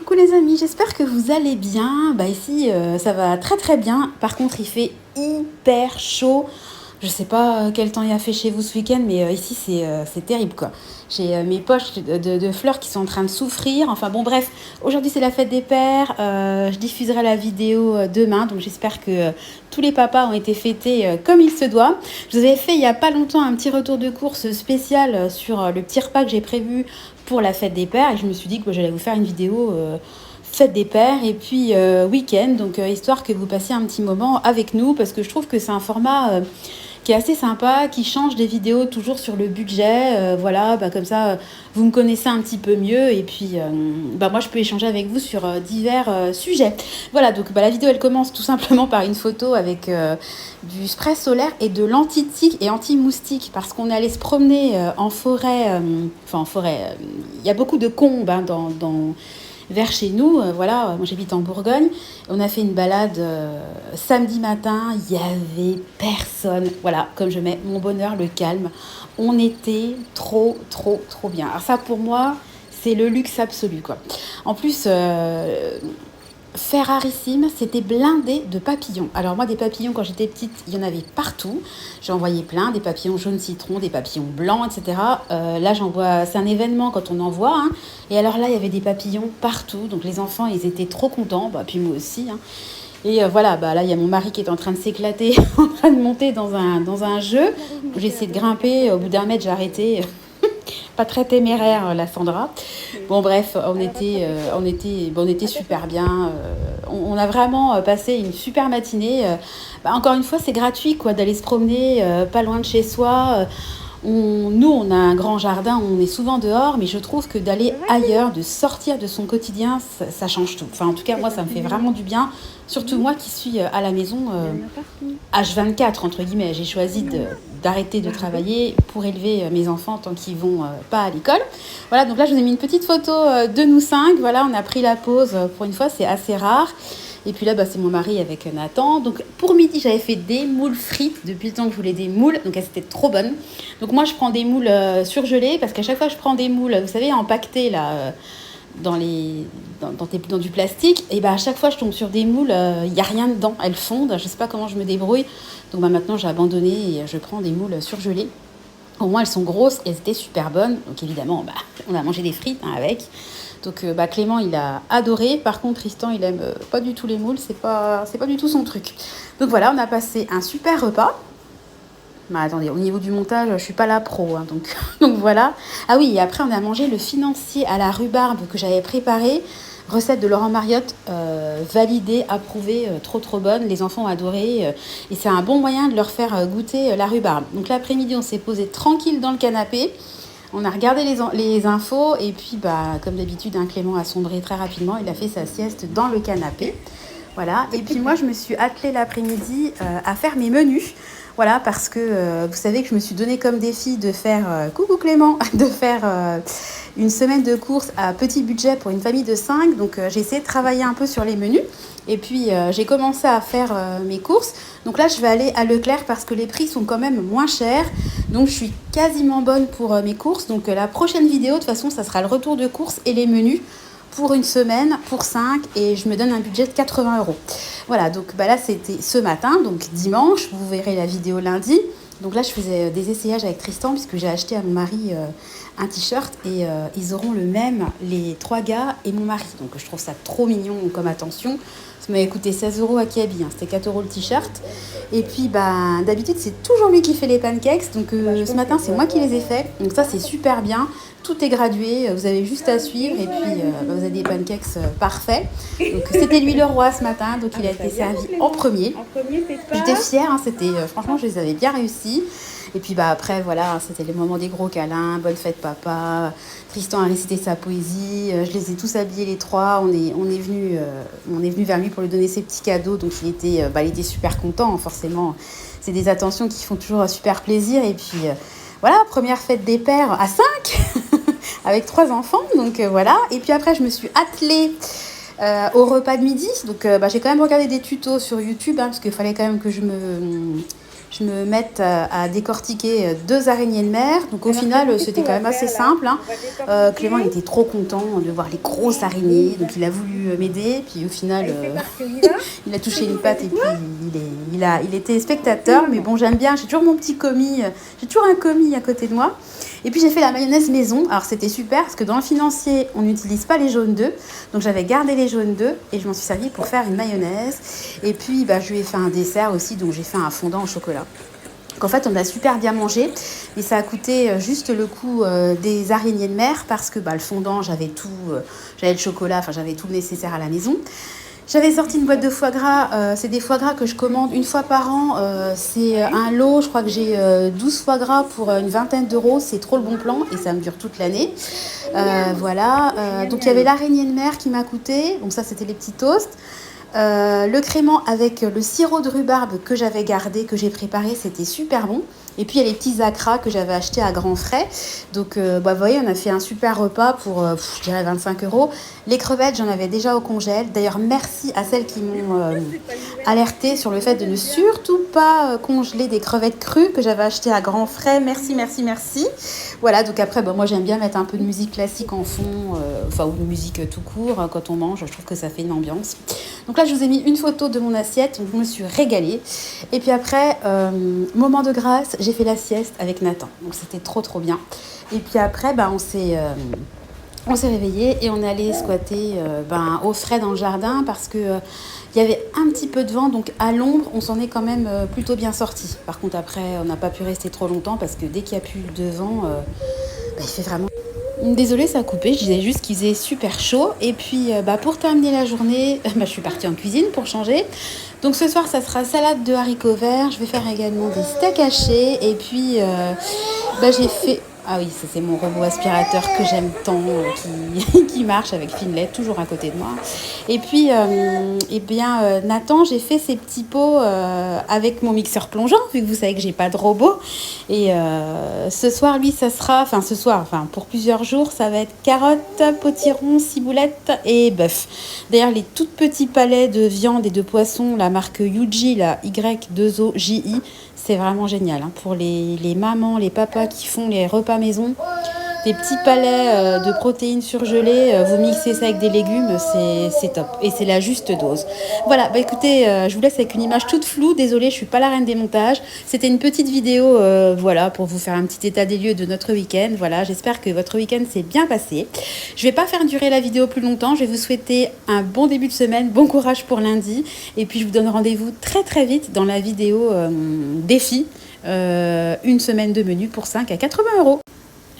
Coucou les amis, j'espère que vous allez bien. Ici ça va très très bien. Par contre il fait hyper chaud. Je sais pas quel temps il a fait chez vous ce week-end, mais ici c'est terrible quoi. J'ai mes poches de fleurs qui sont en train de souffrir. Enfin bon bref, aujourd'hui c'est la fête des pères. Je diffuserai la vidéo demain, donc j'espère que tous les papas ont été fêtés comme il se doit. Je vous avais fait il y a pas longtemps un petit retour de course spécial sur le petit repas que j'ai prévu pour la fête des pères, et je me suis dit que j'allais vous faire une vidéo fête des pères et puis week-end, donc histoire que vous passiez un petit moment avec nous, parce que je trouve que c'est un format qui est assez sympa, qui change des vidéos toujours sur le budget. Voilà, comme ça, vous me connaissez un petit peu mieux, et puis moi je peux échanger avec vous sur divers sujets. Voilà, donc la vidéo elle commence tout simplement par une photo avec du spray solaire et de l'anti-tique et anti-moustique, parce qu'on est allé se promener en forêt, en forêt, il y a beaucoup de combes dans vers chez nous. Voilà, moi j'habite en Bourgogne. On a fait une balade samedi matin, il y avait personne. Voilà, comme je mets mon bonheur, le calme. On était trop bien. Alors ça pour moi, c'est le luxe absolu quoi. En plus, Ferrarissime, c'était blindé de papillons. Alors moi, des papillons, quand j'étais petite, il y en avait partout. J'en voyais plein, des papillons jaunes citron, des papillons blancs, etc. Là, j'en vois, c'est un événement quand on en voit, hein. Et alors là, il y avait des papillons partout. Donc les enfants, ils étaient trop contents. Puis moi aussi, hein. Et voilà, là, il y a mon mari qui est en train de s'éclater, en train de monter dans un jeu. J'ai essayé de grimper. Au bout d'un mètre, j'ai arrêté. Pas très téméraire, la Sandra. Bon bref, on était super bien. On a vraiment passé une super matinée. Encore une fois, c'est gratuit quoi d'aller se promener pas loin de chez soi. Nous, on a un grand jardin, on est souvent dehors, mais je trouve que d'aller ailleurs, de sortir de son quotidien, ça change tout. Enfin, en tout cas, moi, ça me fait vraiment du bien. Surtout moi qui suis à la maison H24, entre guillemets. J'ai choisi d'arrêter de travailler pour élever mes enfants tant qu'ils vont pas à l'école. Voilà, donc là, je vous ai mis une petite photo de nous cinq. Voilà, on a pris la pause pour une fois, c'est assez rare. Et puis là, c'est mon mari avec Nathan. Donc pour midi, j'avais fait des moules frites depuis le temps que je voulais des moules. Donc elles étaient trop bonnes. Donc moi, je prends des moules surgelés, parce qu'à chaque fois que je prends des moules, vous savez, empaquetés là, dans du plastique, et à chaque fois, je tombe sur des moules, il n'y a rien dedans. Elles fondent. Je ne sais pas comment je me débrouille. Donc maintenant, j'ai abandonné et je prends des moules surgelées. Au moins, elles sont grosses et elles étaient super bonnes. Donc évidemment, on a mangé des frites avec. Donc Clément, il a adoré. Par contre, Tristan, il aime pas du tout les moules. C'est pas du tout son truc. Donc voilà, on a passé un super repas. Attendez, au niveau du montage, je suis pas la pro, hein, donc voilà. Ah oui, et après, on a mangé le financier à la rhubarbe que j'avais préparé. Recette de Laurent Mariotte, validée, approuvée, trop bonne. Les enfants ont adoré. Et c'est un bon moyen de leur faire goûter la rhubarbe. Donc l'après-midi, on s'est posé tranquille dans le canapé. On a regardé les infos, et puis comme d'habitude, Clément a sombré très rapidement. Il a fait sa sieste dans le canapé. Voilà. Et puis moi, je me suis attelée l'après-midi à faire mes menus. Voilà, parce que vous savez que je me suis donné comme défi de faire, coucou Clément, de faire une semaine de courses à petit budget pour une famille de 5. Donc j'ai essayé de travailler un peu sur les menus. Et puis j'ai commencé à faire mes courses. Donc là, je vais aller à Leclerc parce que les prix sont quand même moins chers. Donc je suis quasiment bonne pour mes courses. Donc la prochaine vidéo, de toute façon, ça sera le retour de courses et les menus pour une semaine, pour 5, et je me donne un budget de 80 €. Voilà, donc là c'était ce matin, donc dimanche, vous verrez la vidéo lundi. Donc là je faisais des essayages avec Tristan, puisque j'ai acheté à mon mari un t-shirt, et ils auront le même, les 3 gars et mon mari. Donc je trouve ça trop mignon comme attention. Ça m'a coûté 16 € à Kiabi, hein. C'était 4 € le t-shirt. Et puis d'habitude c'est toujours lui qui fait les pancakes, donc ce matin c'est moi qui les ai faits. Donc ça c'est super bien. Tout est gradué, vous avez juste à suivre, et puis vous avez des pancakes parfaits. Donc c'était lui le roi ce matin, donc il a été servi en premier. J'étais fière, hein, franchement je les avais bien réussis. Et puis après voilà, c'était le moment des gros câlins, bonne fête papa. Tristan a récité sa poésie, je les ai tous habillés les 3. On est venu vers lui pour lui donner ses petits cadeaux, donc il était super content, hein, forcément. C'est des attentions qui font toujours super plaisir. Et puis voilà, première fête des pères à 5 avec 3 enfants, donc voilà. Et puis après, je me suis attelée au repas de midi. Donc j'ai quand même regardé des tutos sur YouTube, hein, parce qu'il fallait quand même que je je me mette à décortiquer 2 araignées de mer. Donc au final, c'était quand même assez simple, hein. Clément, il était trop content de voir les grosses araignées, donc il a voulu m'aider. Puis au final, il a touché une patte et puis il était spectateur. Mais bon, j'aime bien, j'ai toujours mon petit commis, j'ai toujours un commis à côté de moi. Et puis j'ai fait la mayonnaise maison. Alors c'était super parce que dans le financier, on n'utilise pas les jaunes d'œufs. Donc j'avais gardé les jaunes d'œufs et je m'en suis servi pour faire une mayonnaise. Et puis je lui ai fait un dessert aussi, donc j'ai fait un fondant au chocolat. Donc en fait, on a super bien mangé, mais ça a coûté juste le coût des araignées de mer parce que le fondant, j'avais tout, j'avais le chocolat, enfin j'avais tout le nécessaire à la maison. J'avais sorti une boîte de foie gras, c'est des foie gras que je commande une fois par an, c'est un lot, je crois que j'ai 12 foie gras pour une vingtaine d'euros, c'est trop le bon plan et ça me dure toute l'année. Voilà, donc il y avait l'araignée de mer qui m'a coûté, donc ça c'était les petits toasts. Le crément avec le sirop de rhubarbe que j'avais gardé, que j'ai préparé, c'était super bon. Et puis il y a les petits acras que j'avais achetés à grands frais. Donc vous voyez, on a fait un super repas pour, je dirais 25 euros. Les crevettes, j'en avais déjà au congèle. D'ailleurs, merci à celles qui m'ont alerté sur le fait de ne surtout pas congeler des crevettes crues que j'avais achetées à grands frais. Merci, merci, merci. Voilà, donc après, moi j'aime bien mettre un peu de musique classique en fond, ou de musique tout court quand on mange. Je trouve que ça fait une ambiance. Donc là, je vous ai mis une photo de mon assiette. Donc je me suis régalée. Et puis après, moment de grâce, j'ai fait la sieste avec Nathan. Donc c'était trop trop bien. Et puis après, on s'est réveillé et on est allé squatter au frais dans le jardin parce que il y avait un petit peu de vent, donc à l'ombre, on s'en est quand même plutôt bien sorti. Par contre, après, on n'a pas pu rester trop longtemps parce que dès qu'il n'y a plus de vent, il fait vraiment... Désolée, ça a coupé, je disais juste qu'il faisait super chaud. Et puis, pour terminer la journée, je suis partie en cuisine pour changer. Donc ce soir, ça sera salade de haricots verts. Je vais faire également des steaks hachés. Et puis, j'ai fait... Ah oui, ça c'est mon robot aspirateur que j'aime tant, qui marche avec Finlay, toujours à côté de moi. Et puis, Nathan, j'ai fait ces petits pots avec mon mixeur plongeant, vu que vous savez que j'ai pas de robot. Et ce soir, lui, pour plusieurs jours, ça va être carottes, potiron, ciboulette et bœuf. D'ailleurs, les tout petits palets de viande et de poisson, la marque Yuji, la Y2OJI, c'est vraiment génial, hein, pour les mamans, les papas qui font les repas maison. Des petits palets de protéines surgelées, vous mixez ça avec des légumes, c'est top. Et c'est la juste dose. Voilà, écoutez, je vous laisse avec une image toute floue. Désolée, je suis pas la reine des montages. C'était une petite vidéo, pour vous faire un petit état des lieux de notre week-end. Voilà, j'espère que votre week-end s'est bien passé. Je vais pas faire durer la vidéo plus longtemps. Je vais vous souhaiter un bon début de semaine, bon courage pour lundi. Et puis, je vous donne rendez-vous très très vite dans la vidéo défi. Une semaine de menu pour 5 à 80 euros.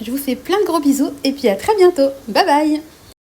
Je vous fais plein de gros bisous et puis à très bientôt. Bye bye!